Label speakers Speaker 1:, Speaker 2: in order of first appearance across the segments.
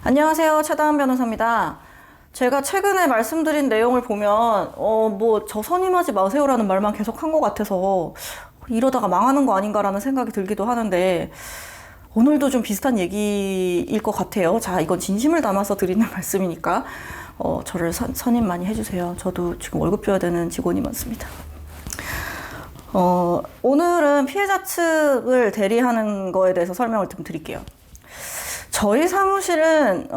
Speaker 1: 안녕하세요. 최다은 변호사입니다. 제가 최근에 말씀드린 내용을 보면 저 선임하지 마세요라는 말만 계속 한 것 같아서 이러다가 망하는 거 아닌가라는 생각이 들기도 하는데 오늘도 좀 비슷한 얘기일 것 같아요. 자, 이건 진심을 담아서 드리는 말씀이니까 저를 선임 많이 해주세요. 저도 지금 월급 줘야 되는 직원이 많습니다. 오늘은 피해자 측을 대리하는 거에 대해서 설명을 좀 드릴게요. 저희 사무실은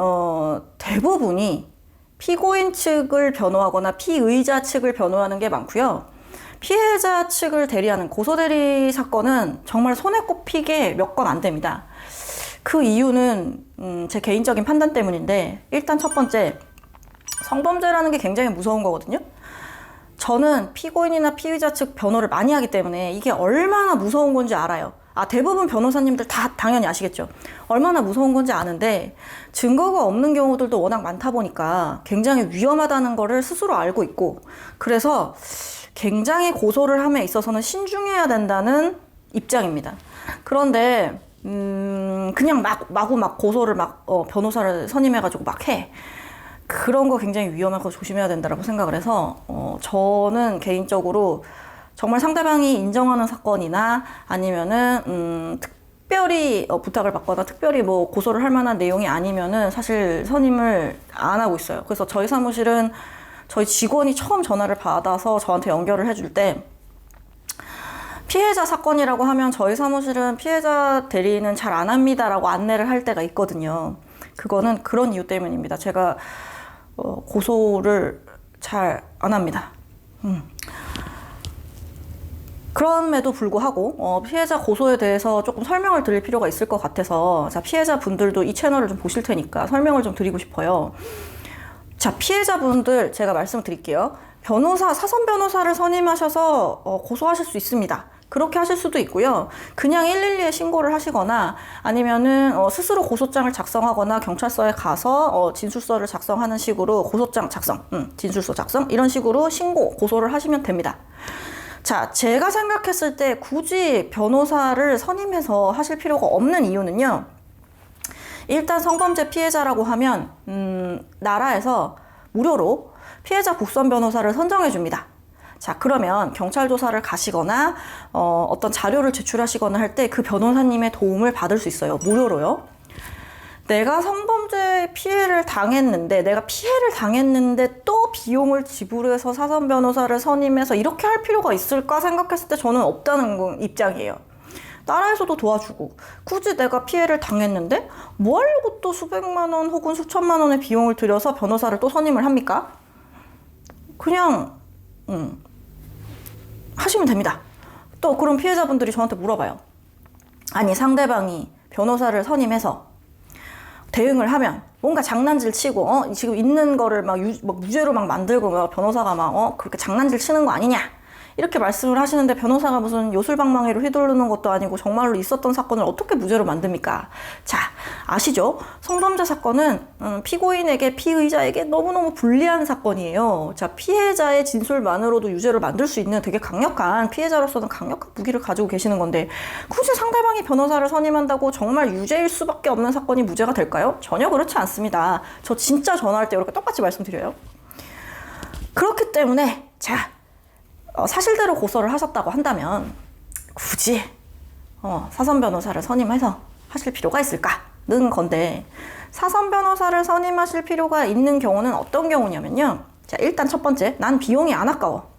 Speaker 1: 대부분이 피고인 측을 변호하거나 피의자 측을 변호하는 게 많고요. 피해자 측을 대리하는 고소대리 사건은 정말 손에 꼽히게 몇 건 안 됩니다. 그 이유는 제 개인적인 판단 때문인데, 일단 첫 번째, 성범죄라는 게 굉장히 무서운 거거든요. 저는 피고인이나 피의자 측 변호를 많이 하기 때문에 이게 얼마나 무서운 건지 알아요. 대부분 변호사님들 다 당연히 아시겠죠. 얼마나 무서운 건지 아는데 증거가 없는 경우들도 워낙 많다 보니까 굉장히 위험하다는 거를 스스로 알고 있고, 그래서 굉장히 고소를 함에 있어서는 신중해야 된다는 입장입니다. 그런데 그냥 마구 고소를 변호사를 선임해가지고 막 해. 그런 거 굉장히 위험하고 조심해야 된다고 생각을 해서 저는 개인적으로 정말 상대방이 인정하는 사건이나 아니면은 특별히 부탁을 받거나 특별히 고소를 할 만한 내용이 아니면은 사실 선임을 안 하고 있어요. 그래서 저희 사무실은 저희 직원이 처음 전화를 받아서 저한테 연결을 해줄 때, 피해자 사건이라고 하면 저희 사무실은 피해자 대리는 잘 안 합니다라고 안내를 할 때가 있거든요. 그거는 그런 이유 때문입니다. 제가 고소를 잘 안 합니다. 그럼에도 불구하고 피해자 고소에 대해서 조금 설명을 드릴 필요가 있을 것 같아서, 자, 피해자분들도 이 채널을 좀 보실 테니까 설명을 좀 드리고 싶어요. 자, 피해자분들 제가 말씀을 드릴게요. 사선 변호사를 선임하셔서 고소하실 수 있습니다. 그렇게 하실 수도 있고요. 그냥 112에 신고를 하시거나 아니면은 스스로 고소장을 작성하거나 경찰서에 가서 진술서를 작성하는 식으로 고소장 작성, 진술서 작성 이런 식으로 고소를 하시면 됩니다. 자, 제가 생각했을 때 굳이 변호사를 선임해서 하실 필요가 없는 이유는요. 일단 성범죄 피해자라고 하면 나라에서 무료로 피해자 국선 변호사를 선정해 줍니다. 자, 그러면 경찰 조사를 가시거나 어떤 자료를 제출하시거나 할 때 그 변호사님의 도움을 받을 수 있어요. 무료로요. 내가 성범죄 피해를 당했는데 또 비용을 지불해서 사선 변호사를 선임해서 이렇게 할 필요가 있을까 생각했을 때 저는 없다는 입장이에요. 나라에서도 도와주고 굳이 내가 피해를 당했는데 뭐 하려고 또 수백만 원 혹은 수천만 원의 비용을 들여서 변호사를 또 선임을 합니까? 그냥 하시면 됩니다. 또 그럼 피해자분들이 저한테 물어봐요. 아니, 상대방이 변호사를 선임해서 대응을 하면 뭔가 장난질 치고 지금 있는 거를 무죄로 만들고 변호사가 그렇게 장난질 치는 거 아니냐 이렇게 말씀을 하시는데, 변호사가 무슨 요술방망이로 휘두르는 것도 아니고 정말로 있었던 사건을 어떻게 무죄로 만듭니까? 자, 아시죠? 성범죄 사건은 피고인에게 피의자에게 너무너무 불리한 사건이에요. 자, 피해자의 진술만으로도 유죄를 만들 수 있는 되게 강력한, 피해자로서는 강력한 무기를 가지고 계시는 건데 굳이 상대방이 변호사를 선임한다고 정말 유죄일 수밖에 없는 사건이 무죄가 될까요? 전혀 그렇지 않습니다. 저 진짜 전화할 때 이렇게 똑같이 말씀드려요. 그렇기 때문에 자, 사실대로 고소를 하셨다고 한다면 굳이 사선 변호사를 선임해서 하실 필요가 있을까는 건데, 사선 변호사를 선임하실 필요가 있는 경우는 어떤 경우냐면요. 자, 일단 첫 번째, 난 비용이 안 아까워.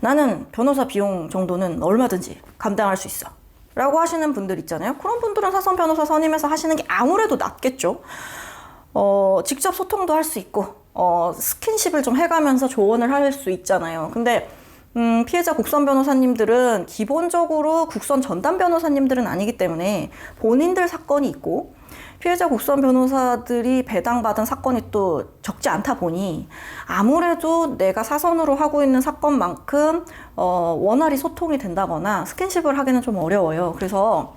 Speaker 1: 나는 변호사 비용 정도는 얼마든지 감당할 수 있어 라고 하시는 분들 있잖아요. 그런 분들은 사선 변호사 선임해서 하시는 게 아무래도 낫겠죠. 직접 소통도 할 수 있고 스킨십을 좀 해가면서 조언을 할 수 있잖아요. 근데 피해자 국선 변호사님들은 기본적으로 국선 전담 변호사님들은 아니기 때문에 본인들 사건이 있고, 피해자 국선 변호사들이 배당받은 사건이 또 적지 않다 보니 아무래도 내가 사선으로 하고 있는 사건만큼 원활히 소통이 된다거나 스킨십을 하기는 좀 어려워요. 그래서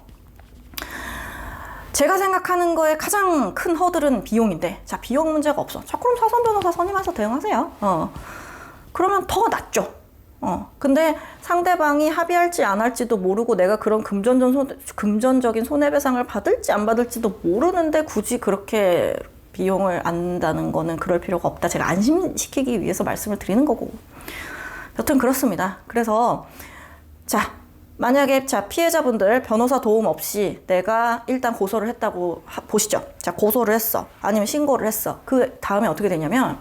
Speaker 1: 제가 생각하는 거에 가장 큰 허들은 비용인데, 자, 비용 문제가 없어. 자, 그럼 사선 변호사 선임해서 대응하세요. 그러면 더 낫죠. 근데 상대방이 합의할지 안 할지도 모르고 내가 그런 금전적인 손해배상을 받을지 안 받을지도 모르는데 굳이 그렇게 비용을 안다는 거는 그럴 필요가 없다. 제가 안심시키기 위해서 말씀을 드리는 거고. 여튼 그렇습니다. 그래서 자, 만약에 피해자분들 변호사 도움 없이 내가 일단 고소를 했다고 보시죠. 자, 고소를 했어. 아니면 신고를 했어. 그 다음에 어떻게 되냐면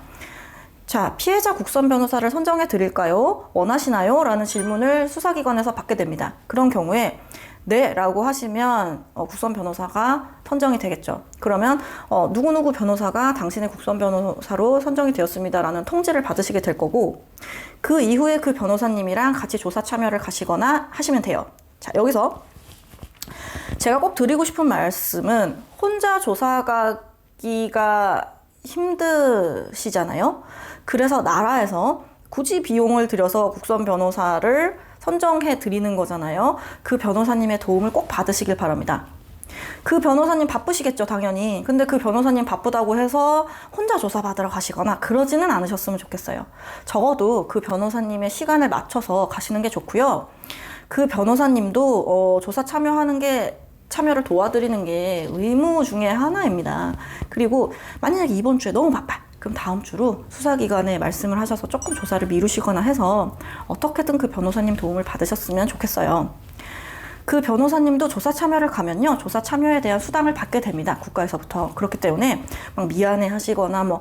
Speaker 1: 자, 피해자 국선 변호사를 선정해 드릴까요? 원하시나요? 라는 질문을 수사기관에서 받게 됩니다. 그런 경우에 네 라고 하시면 국선 변호사가 선정이 되겠죠. 그러면 누구누구 변호사가 당신의 국선 변호사로 선정이 되었습니다 라는 통지를 받으시게 될 거고, 그 이후에 그 변호사님이랑 같이 조사 참여를 가시거나 하시면 돼요. 자, 여기서 제가 꼭 드리고 싶은 말씀은 혼자 조사 가기가 힘드시잖아요. 그래서 나라에서 굳이 비용을 들여서 국선 변호사를 선정해 드리는 거잖아요. 그 변호사님의 도움을 꼭 받으시길 바랍니다. 그 변호사님 바쁘시겠죠, 당연히. 근데 그 변호사님 바쁘다고 해서 혼자 조사 받으러 가시거나 그러지는 않으셨으면 좋겠어요. 적어도 그 변호사님의 시간을 맞춰서 가시는 게 좋고요. 그 변호사님도 조사 참여를 도와드리는 게 의무 중에 하나입니다. 그리고 만약에 이번 주에 너무 바빠. 그럼 다음 주로 수사기관에 말씀을 하셔서 조금 조사를 미루시거나 해서 어떻게든 그 변호사님 도움을 받으셨으면 좋겠어요. 그 변호사님도 조사 참여를 가면요, 조사 참여에 대한 수당을 받게 됩니다. 국가에서부터. 그렇기 때문에 막 미안해 하시거나 뭐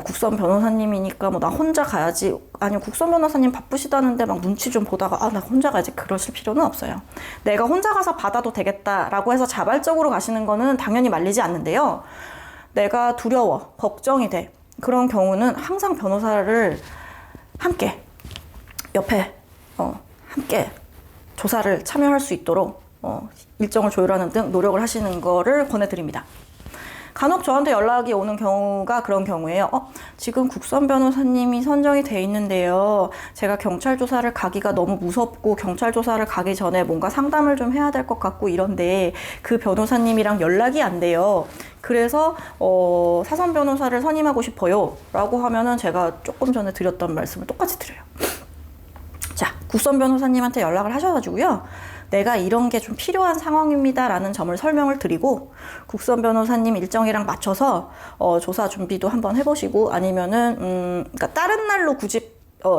Speaker 1: 국선 변호사님이니까 나 혼자 가야지, 아니면 국선 변호사님 바쁘시다는데 막 눈치 좀 보다가 나 혼자 가야지, 그러실 필요는 없어요. 내가 혼자 가서 받아도 되겠다라고 해서 자발적으로 가시는 거는 당연히 말리지 않는데요. 내가 두려워, 걱정이 돼. 그런 경우는 항상 변호사를 함께 옆에 함께 조사를 참여할 수 있도록 일정을 조율하는 등 노력을 하시는 거를 권해드립니다. 간혹 저한테 연락이 오는 경우가 그런 경우예요. 지금 국선 변호사님이 선정이 돼 있는데요. 제가 경찰 조사를 가기가 너무 무섭고 경찰 조사를 가기 전에 뭔가 상담을 좀 해야 될 것 같고 이런데 그 변호사님이랑 연락이 안 돼요. 그래서 사선 변호사를 선임하고 싶어요 라고 하면은 제가 조금 전에 드렸던 말씀을 똑같이 드려요. 자, 국선 변호사님한테 연락을 하셔가지고요, 내가 이런 게 좀 필요한 상황입니다 라는 점을 설명을 드리고, 국선 변호사님 일정이랑 맞춰서 조사 준비도 한번 해보시고, 아니면은 그러니까 다른 날로 굳이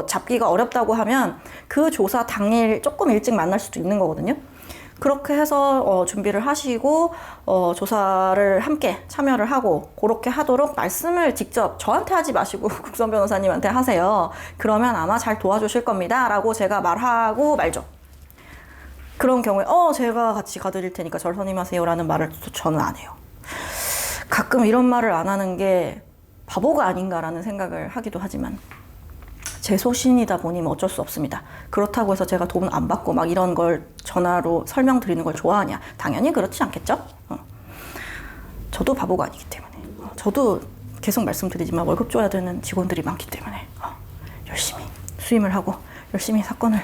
Speaker 1: 잡기가 어렵다고 하면 그 조사 당일 조금 일찍 만날 수도 있는 거거든요. 그렇게 해서 준비를 하시고 조사를 함께 참여를 하고, 그렇게 하도록 말씀을 직접 저한테 하지 마시고 국선 변호사님한테 하세요. 그러면 아마 잘 도와주실 겁니다 라고 제가 말하고 말죠. 그런 경우에 제가 같이 가드릴 테니까 절 선임하세요 라는 말을 저는 안 해요. 가끔 이런 말을 안 하는 게 바보가 아닌가라는 생각을 하기도 하지만 제 소신이다 보니 어쩔 수 없습니다. 그렇다고 해서 제가 돈 안 받고 막 이런 걸 전화로 설명드리는 걸 좋아하냐? 당연히 그렇지 않겠죠? 저도 바보가 아니기 때문에. 저도 계속 말씀드리지만 월급 줘야 되는 직원들이 많기 때문에 열심히 수임을 하고 열심히 사건을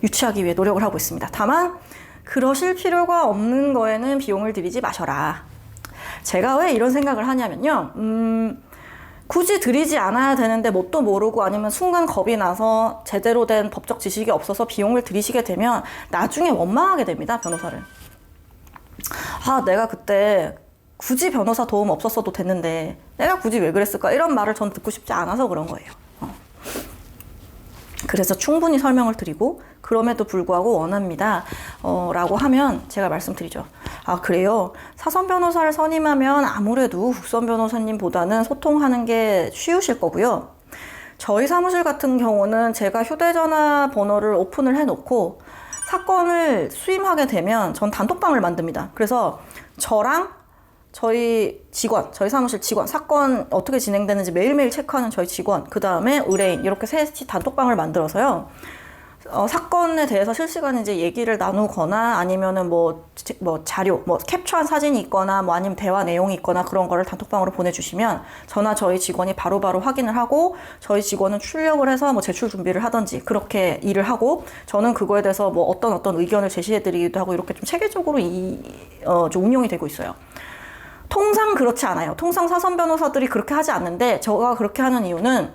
Speaker 1: 유치하기 위해 노력을 하고 있습니다. 다만 그러실 필요가 없는 거에는 비용을 들이지 마셔라. 제가 왜 이런 생각을 하냐면요. 굳이 들이지 않아야 되는데 뭣도 모르고 아니면 순간 겁이 나서 제대로 된 법적 지식이 없어서 비용을 들이시게 되면 나중에 원망하게 됩니다, 변호사를. 내가 그때 굳이 변호사 도움 없었어도 됐는데 내가 굳이 왜 그랬을까? 이런 말을 전 듣고 싶지 않아서 그런 거예요. 그래서 충분히 설명을 드리고, 그럼에도 불구하고 원합니다 라고 하면 제가 말씀드리죠. 그래요? 사선 변호사를 선임하면 아무래도 국선 변호사님보다는 소통하는 게 쉬우실 거고요. 저희 사무실 같은 경우는 제가 휴대전화 번호를 오픈을 해놓고 사건을 수임하게 되면 전 단톡방을 만듭니다. 그래서 저랑 저희 사무실 직원, 사건 어떻게 진행되는지 매일매일 체크하는 저희 직원, 그 다음에 의뢰인, 이렇게 셋이 단톡방을 만들어서요, 사건에 대해서 실시간에 이제 얘기를 나누거나 아니면은 자료, 캡처한 사진이 있거나 아니면 대화 내용이 있거나 그런 거를 단톡방으로 보내주시면 저나 저희 직원이 바로바로 확인을 하고, 저희 직원은 출력을 해서 제출 준비를 하든지 그렇게 일을 하고, 저는 그거에 대해서 어떤 의견을 제시해드리기도 하고, 이렇게 좀 체계적으로 좀 운영이 되고 있어요. 통상 그렇지 않아요. 통상 사선 변호사들이 그렇게 하지 않는데, 제가 그렇게 하는 이유는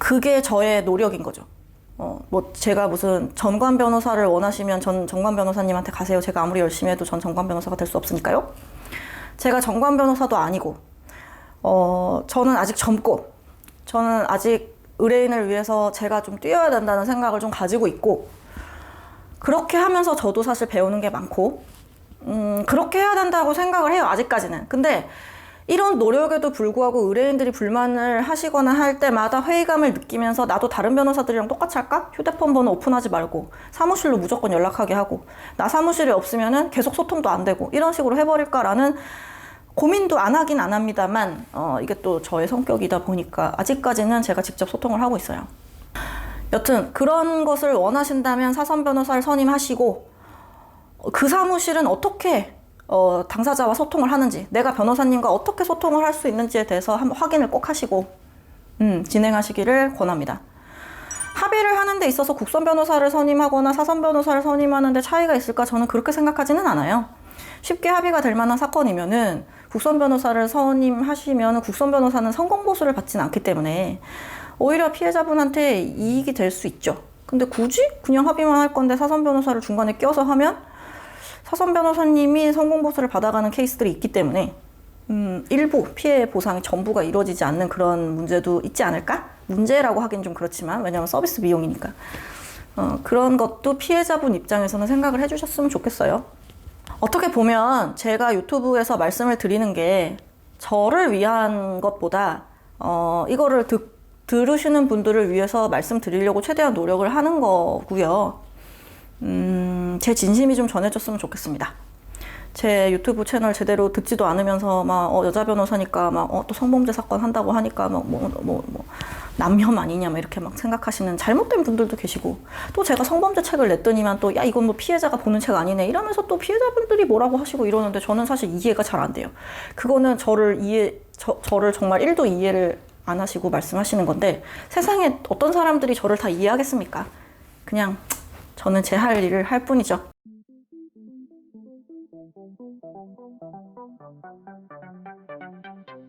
Speaker 1: 그게 저의 노력인 거죠. 뭐 제가 무슨 전관 변호사를 원하시면 전 전관 변호사님한테 가세요. 제가 아무리 열심히 해도 전 전관 변호사가 될 수 없으니까요. 제가 전관 변호사도 아니고, 저는 아직 젊고, 저는 아직 의뢰인을 위해서 제가 좀 뛰어야 된다는 생각을 좀 가지고 있고, 그렇게 하면서 저도 사실 배우는 게 많고, 그렇게 해야 된다고 생각을 해요, 아직까지는. 근데 이런 노력에도 불구하고 의뢰인들이 불만을 하시거나 할 때마다 회의감을 느끼면서 나도 다른 변호사들이랑 똑같이 할까? 휴대폰 번호 오픈하지 말고 사무실로 무조건 연락하게 하고, 나 사무실에 없으면은 계속 소통도 안 되고 이런 식으로 해버릴까라는 고민도 안 하긴 안 합니다만, 이게 또 저의 성격이다 보니까 아직까지는 제가 직접 소통을 하고 있어요. 여튼 그런 것을 원하신다면 사선 변호사를 선임하시고, 그 사무실은 어떻게 당사자와 소통을 하는지, 내가 변호사님과 어떻게 소통을 할 수 있는지에 대해서 한번 확인을 꼭 하시고 진행하시기를 권합니다. 합의를 하는 데 있어서 국선 변호사를 선임하거나 사선 변호사를 선임하는 데 차이가 있을까? 저는 그렇게 생각하지는 않아요. 쉽게 합의가 될 만한 사건이면은 국선 변호사를 선임하시면 국선 변호사는 성공보수를 받지는 않기 때문에 오히려 피해자분한테 이익이 될 수 있죠. 근데 굳이 그냥 합의만 할 건데 사선 변호사를 중간에 껴서 하면 사선 변호사님이 성공보수를 받아가는 케이스들이 있기 때문에 일부 피해 보상이 전부가 이루어지지 않는 그런 문제도 있지 않을까? 문제라고 하긴 좀 그렇지만, 왜냐하면 서비스 비용이니까. 그런 것도 피해자분 입장에서는 생각을 해주셨으면 좋겠어요. 어떻게 보면 제가 유튜브에서 말씀을 드리는 게 저를 위한 것보다 이거를 들으시는 분들을 위해서 말씀드리려고 최대한 노력을 하는 거고요. 제 진심이 좀 전해졌으면 좋겠습니다. 제 유튜브 채널 제대로 듣지도 않으면서 막 여자 변호사니까 막 또 성범죄 사건 한다고 하니까 막 남혐 아니냐 막 이렇게 막 생각하시는 잘못된 분들도 계시고, 또 제가 성범죄 책을 냈더니만 또 야 이건 뭐 피해자가 보는 책 아니네 이러면서 또 피해자분들이 뭐라고 하시고 이러는데 저는 사실 이해가 잘 안 돼요. 그거는 저를 정말 1도 이해를 안 하시고 말씀하시는 건데, 세상에 어떤 사람들이 저를 다 이해하겠습니까? 그냥 저는 제 할 일을 할 뿐이죠.